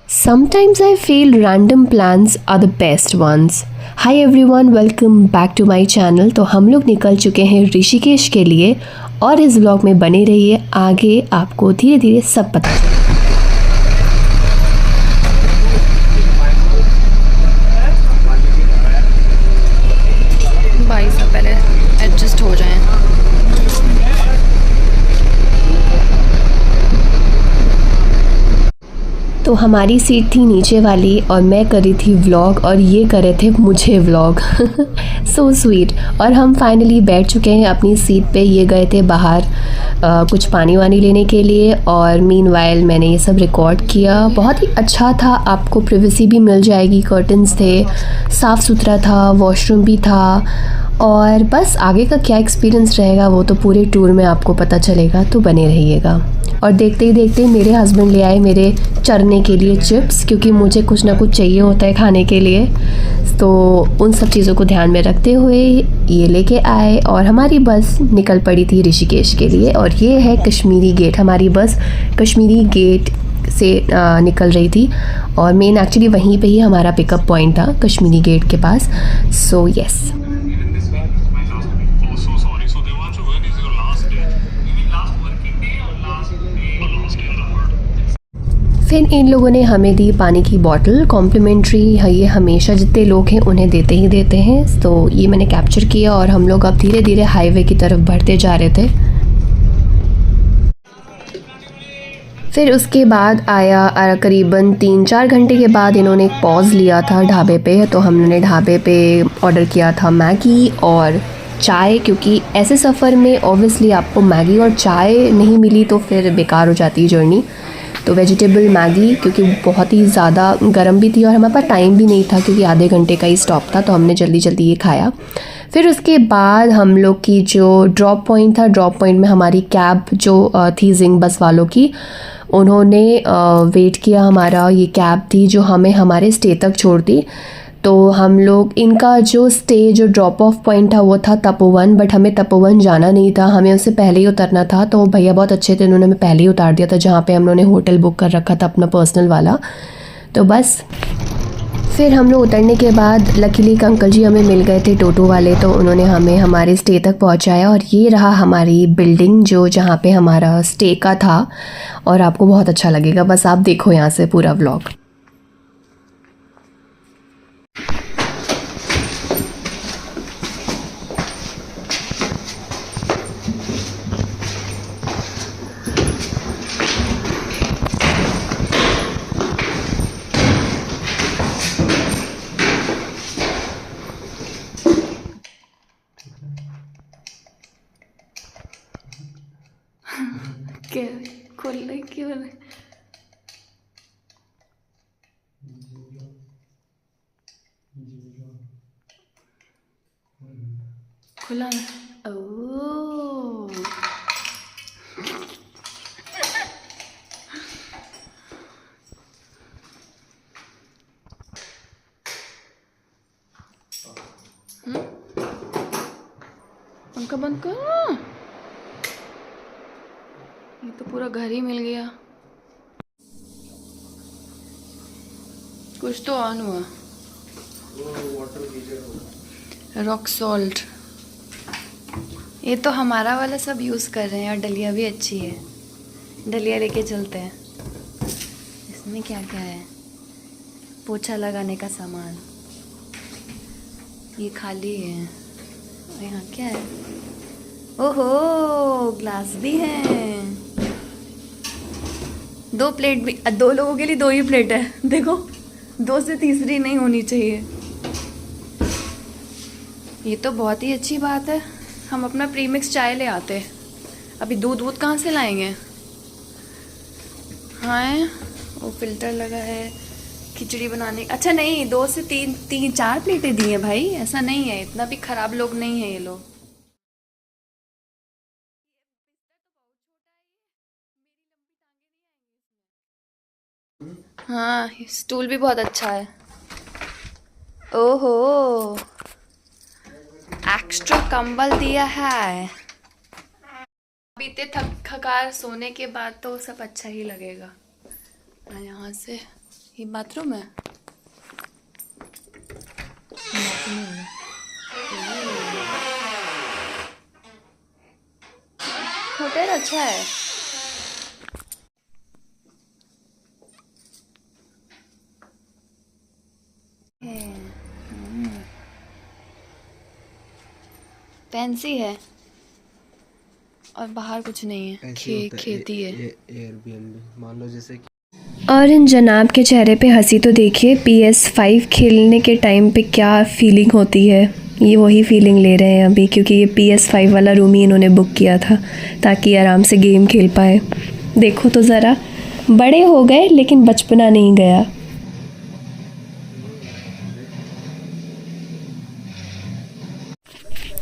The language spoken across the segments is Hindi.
Sometimes I feel random plans are the best ones. Hi everyone, welcome back to my channel। तो हम लोग निकल चुके हैं ऋषिकेश के लिए और इस व्लॉग में बने रहिए, आगे आपको धीरे धीरे सब पता चलेगा। भाई साहब पहले एडजस्ट हो जाएं। तो हमारी सीट थी नीचे वाली और मैं कर रही थी व्लॉग और ये कर रहे थे मुझे व्लॉग। So sweet. और हम फाइनली बैठ चुके हैं अपनी सीट पे। ये गए थे बाहर कुछ पानी वानी लेने के लिए और मीनवाइल मैंने ये सब रिकॉर्ड किया। बहुत ही अच्छा था, आपको प्राइवेसी भी मिल जाएगी, कर्टन्स थे, साफ़ सुथरा था, वॉशरूम भी था। और बस आगे का क्या एक्सपीरियंस रहेगा वो तो पूरे टूर में आपको पता चलेगा, तो बने रहिएगा। और देखते ही देखते मेरे हस्बैंड ले आए मेरे चरने के लिए चिप्स, क्योंकि मुझे कुछ ना कुछ चाहिए होता है खाने के लिए। तो उन सब चीज़ों को ध्यान में रखते हुए ये लेके आए और हमारी बस निकल पड़ी थी ऋषिकेश के लिए। और ये है कश्मीरी गेट। हमारी बस कश्मीरी गेट से निकल रही थी और मेन एक्चुअली वहीं पे ही हमारा पिकअप पॉइंट था, कश्मीरी गेट के पास। So yes. फिर इन लोगों ने हमें दी पानी की बॉटल कॉम्प्लीमेंट्री। ये हमेशा जितने लोग हैं उन्हें देते ही देते हैं। तो ये मैंने कैप्चर किया और हम लोग अब धीरे धीरे हाईवे की तरफ बढ़ते जा रहे थे। फिर उसके बाद आया करीबन 3-4 घंटे के बाद इन्होंने एक पॉज लिया था ढाबे पे। तो हमने ढाबे पे ऑर्डर किया था मैगी और चाय, क्योंकि ऐसे सफ़र में ऑब्वियसली आपको मैगी और चाय नहीं मिली तो फिर बेकार हो जाती है जर्नी। तो वेजिटेबल मैगी, क्योंकि बहुत ही ज़्यादा गर्म भी थी और हमारे पास टाइम भी नहीं था क्योंकि आधे घंटे का ही स्टॉप था, तो हमने जल्दी जल्दी ये खाया। फिर उसके बाद हम लोग की जो ड्रॉप पॉइंट था, ड्रॉप पॉइंट में हमारी कैब जो थी जिंग बस वालों की, उन्होंने वेट किया। हमारा ये कैब थी जो हमें हमारे स्टे तक छोड़ती। तो हम लोग, इनका जो स्टे जो ड्रॉप ऑफ पॉइंट था वो था तपोवन, बट हमें तपोवन जाना नहीं था, हमें उससे पहले ही उतरना था। तो भैया बहुत अच्छे थे, उन्होंने हमें पहले ही उतार दिया था जहाँ पे हम लोगों ने होटल बुक कर रखा था अपना पर्सनल वाला। तो बस फिर हम लोग उतरने के बाद लकीली एक अंकल जी हमें मिल गए थे, टोटो वाले। तो उन्होंने हमें हमारे स्टे तक पहुंचाया और ये रहा हमारी बिल्डिंग जो जहाँ पे हमारा स्टे का था। और आपको बहुत अच्छा लगेगा, बस आप देखो यहाँ से पूरा व्लॉग। क्या खोल रहे क्यों रहे? खुला ना। ओह पंखा बंद करो। ये तो पूरा घर ही मिल गया। कुछ तो ऑन हुआ। Rock salt. ये तो हमारा वाला सब यूज़ कर रहे हैं और डलिया भी अच्छी है, डलिया लेके चलते हैं। इसमें क्या क्या है? पोछा लगाने का सामान, ये खाली है। और यहाँ क्या है? ओहो, ग्लास भी है। 2 प्लेट भी, 2 लोगों के लिए 2 ही प्लेट है। देखो, 2 से तीसरी नहीं होनी चाहिए। ये तो बहुत ही अच्छी बात है। हम अपना प्रीमिक्स चाय ले आते। अभी दूध कहाँ से लाएंगे? हाँ, वो फिल्टर लगा है खिचड़ी बनाने। अच्छा नहीं, 2 से 4 प्लेटें दी हैं भाई, ऐसा नहीं है, इतना भी खराब लोग नहीं है ये लोग। हाँ, स्टूल भी बहुत अच्छा है। ओहो, एक्स्ट्रा कंबल दिया है। बीते थकार सोने के बाद तो सब अच्छा ही लगेगा। यहाँ से ये बाथरूम है। होटल अच्छा है। फैंसी है और बाहर कुछ नहीं है, खेती है। एयरबीएनबी मान लो जैसे कि और इन जनाब के चेहरे पे हंसी तो देखिए, PS5 खेलने के टाइम पे क्या फीलिंग होती है, ये वही फीलिंग ले रहे हैं अभी, क्योंकि ये PS5 वाला रूम ही इन्होंने बुक किया था ताकि आराम से गेम खेल पाए। देखो तो ज़रा, बड़े हो गए लेकिन बचपना नहीं गया।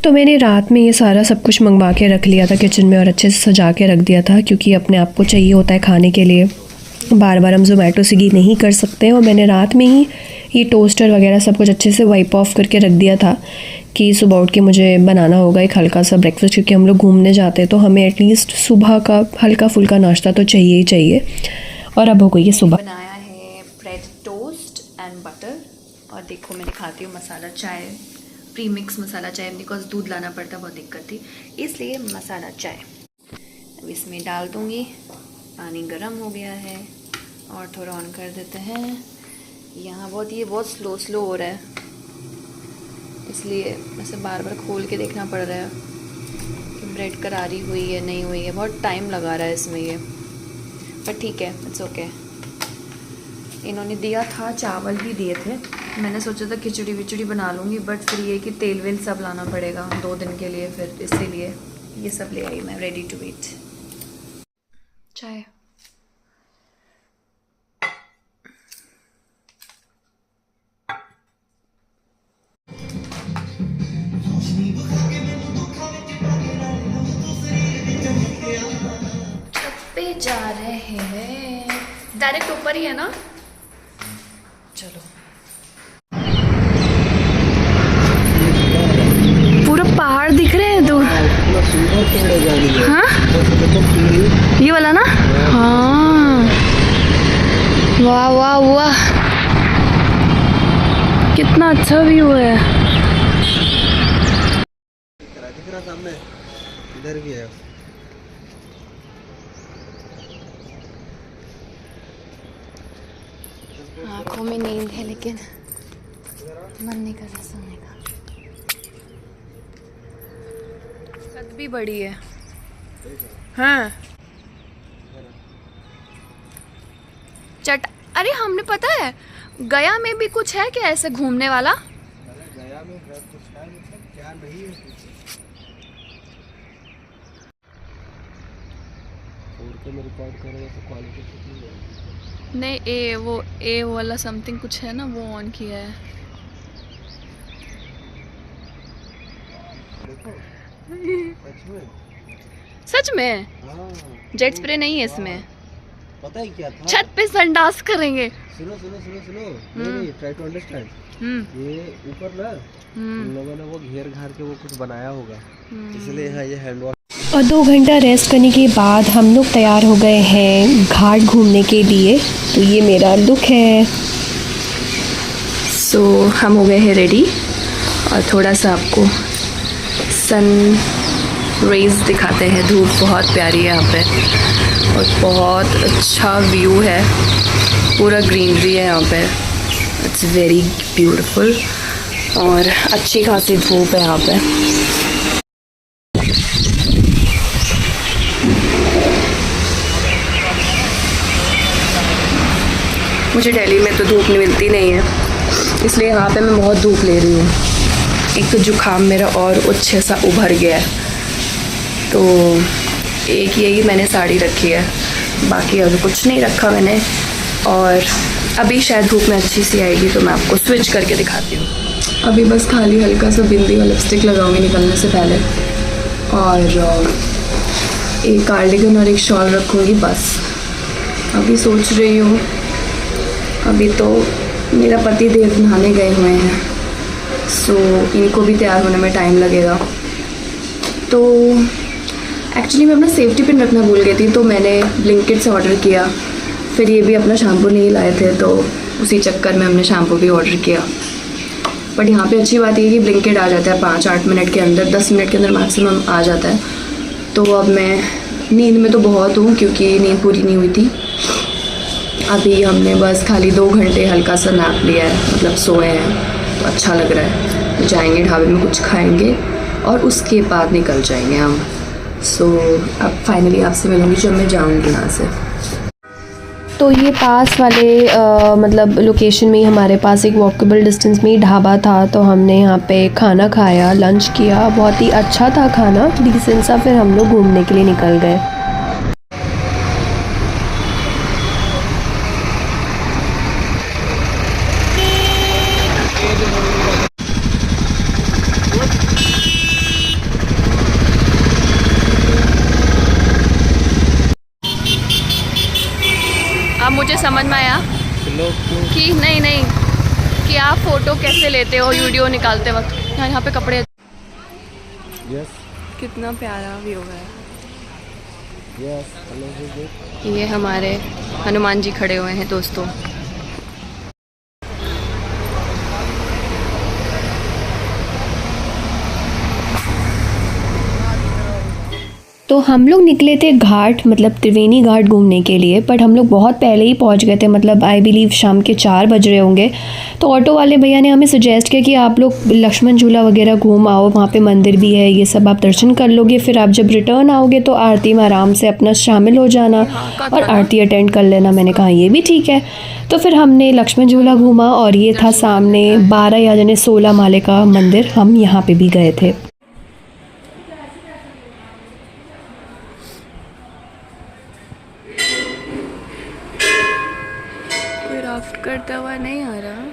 तो मैंने रात में ये सारा सब कुछ मंगवा के रख लिया था किचन में और अच्छे से सजा के रख दिया था, क्योंकि अपने आप को चाहिए होता है खाने के लिए, बार बार हम ज़ोमैटो स्विगी नहीं कर सकते हैं। और मैंने रात में ही ये टोस्टर वगैरह सब कुछ अच्छे से वाइप ऑफ करके रख दिया था कि सुबह उठ के मुझे बनाना होगा एक हल्का सा ब्रेकफास्ट, क्योंकि हम लोग घूमने जाते हैं तो हमें एटलीस्ट सुबह का हल्का फुल्का नाश्ता तो चाहिए ही चाहिए। और अब हो गई है सुबह। बनाया है ब्रेड टोस्ट एंड बटर, और देखो मैंने खाती हूँ मसाला चाय, प्रीमिक्स मसाला चाय, बिकॉज दूध लाना पड़ता बहुत दिक्कत थी, इसलिए मसाला चाय। अब इसमें डाल दूँगी। पानी गर्म हो गया है और थोड़ा ऑन कर देते हैं। यहाँ ये बहुत स्लो हो रहा है, इसलिए ऐसे बार बार खोल के देखना पड़ रहा है कि ब्रेड करारी हुई है नहीं हुई है। बहुत टाइम लगा रहा है इसमें ये, पर ठीक है, इट्स ओके। इन्होंने दिया था, चावल भी दिए थे। मैंने सोचा था खिचड़ी विचड़ी बना लूँगी, बट फिर ये कि तेल वेल सब लाना पड़ेगा 2 दिन के लिए, फिर इसीलिए ये सब ले आई मैं, रेडी टू ईट। चाय पे जा रहे हैं, डायरेक्ट ऊपर ही है ना। चलो, पूरा पहाड़ दिख रहे हैं। दो हाँ, ये वाला ना। हाँ, वाह वाह वाह, कितना अच्छा व्यू है। दिख रहा सामने, इधर भी है। आँखों में नींद है लेकिन मन नहीं कर रहा सोने का। छत भी बड़ी है। हाँ, अरे हमने पता है गया में भी कुछ है क्या ऐसे घूमने वाला? गया में कुछ है, मतलब क्या नहीं है कुछ। और के में रिकॉर्ड करेगा तो क्वालिटी कितनी है? नहीं, ए वाला समथिंग कुछ है ना, वो ऑन किया है। देखो सच में हाँ, जेट स्प्रे नहीं है इसमें। पता है क्या था? छत पे संडास करेंगे। सुनो नहीं, ट्राई टू अंडरस्टैंड। ये ऊपर ना उन लोगों ने वो घेर घार के वो कुछ बनाया होगा, इसलिए हाँ ये हैंड वॉश। और 2 घंटा रेस्ट करने के बाद हम लोग तैयार हो गए हैं घाट घूमने के लिए। तो ये मेरा लुक है। सो हम हो गए हैं रेडी, और थोड़ा सा आपको सन रेज दिखाते हैं। धूप बहुत प्यारी है यहाँ पे और बहुत अच्छा व्यू है, पूरा ग्रीनरी है यहाँ पे, इट्स वेरी ब्यूटीफुल और अच्छी खासी धूप है यहाँ पे। मुझे दिल्ली में तो धूप मिलती नहीं है, इसलिए यहाँ पे मैं बहुत धूप ले रही हूँ। एक तो जुकाम मेरा और अच्छे सा उभर गया है, तो एक यही मैंने साड़ी रखी है, बाकी अभी कुछ नहीं रखा मैंने। और अभी शायद धूप में अच्छी सी आएगी तो मैं आपको स्विच करके दिखाती हूँ। अभी बस खाली हल्का सा बिंदी और लिपस्टिक लगाऊंगी निकलने से पहले, और एक कार्डिगन और एक शॉल रखूँगी बस। अभी सोच रही हूँ, अभी तो मेरा पति देव नहाने गए हुए हैं, सो इनको भी तैयार होने में टाइम लगेगा। तो एक्चुअली मैं अपना सेफ्टी पिन रखना भूल गई थी, तो मैंने ब्लिंकिट से ऑर्डर किया। फिर ये भी अपना शैम्पू नहीं लाए थे, तो उसी चक्कर में हमने शैम्पू भी ऑर्डर किया। बट यहाँ पे अच्छी बात ये है कि ब्लिंकिट आ जाता है 5-8 मिनट के अंदर, 10 मिनट के अंदर मैक्सिमम आ जाता है। तो अब मैं नींद में तो बहुत हूँ क्योंकि नींद पूरी नहीं हुई थी। अभी हमने बस खाली 2 घंटे हल्का सा नैप लिया है, मतलब सोए हैं, तो अच्छा लग रहा है। तो जाएंगे ढाबे में कुछ खाएंगे और उसके बाद निकल जाएंगे हम। सो अब फाइनली आपसे मिलूँगी जब मैं जाऊँगी यहाँ से। तो ये पास वाले मतलब लोकेशन में ही हमारे पास एक वॉकेबल डिस्टेंस में ही ढाबा था, तो हमने यहाँ पे खाना खाया, लंच किया, बहुत ही अच्छा था खाना, डिसेंट सा। फिर हम लोग घूमने के लिए निकल गए। अब मुझे समझ में आया कि नहीं कि आप फ़ोटो कैसे लेते हो वीडियो निकालते वक्त। यहाँ पे कपड़े कितना प्यारा व्यू है। ये हमारे हनुमान जी खड़े हुए हैं दोस्तों। तो हम लोग निकले थे घाट, मतलब त्रिवेणी घाट घूमने के लिए, बट हम लोग बहुत पहले ही पहुंच गए थे, मतलब आई बिलीव शाम के 4 बज रहे होंगे। तो ऑटो वाले भैया ने हमें सजेस्ट किया कि आप लोग लक्ष्मण झूला वगैरह घूम आओ, वहाँ पे मंदिर भी है, ये सब आप दर्शन कर लोगे, फिर आप जब रिटर्न आओगे तो आरती में आराम से अपना शामिल हो जाना और आरती अटेंड कर लेना। मैंने कहा ये भी ठीक है। तो फिर हमने लक्ष्मण झूला घूमा और ये था सामने 12 या 16 माले का मंदिर, हम यहाँ पे भी गए थे। राफ्ट करता हुआ नहीं आ रहा।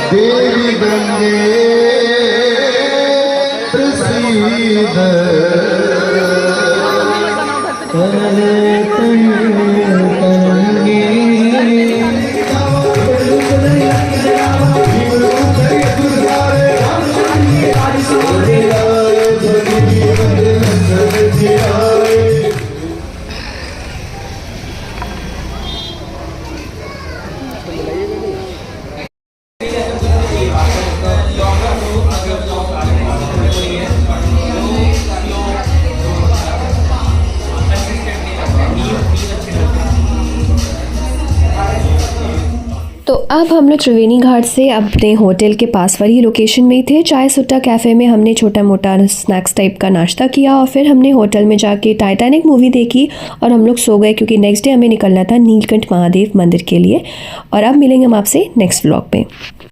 देवी गंगे प्रसीद तो अब हम लोग त्रिवेणी घाट से अपने होटल के पास वाली लोकेशन में ही थे। चाय सुट्टा कैफ़े में हमने छोटा मोटा स्नैक्स टाइप का नाश्ता किया और फिर हमने होटल में जाके टाइटैनिक मूवी देखी और हम लोग सो गए क्योंकि नेक्स्ट डे हमें निकलना था नीलकंठ महादेव मंदिर के लिए। और अब मिलेंगे हम आपसे नेक्स्ट व्लॉग में।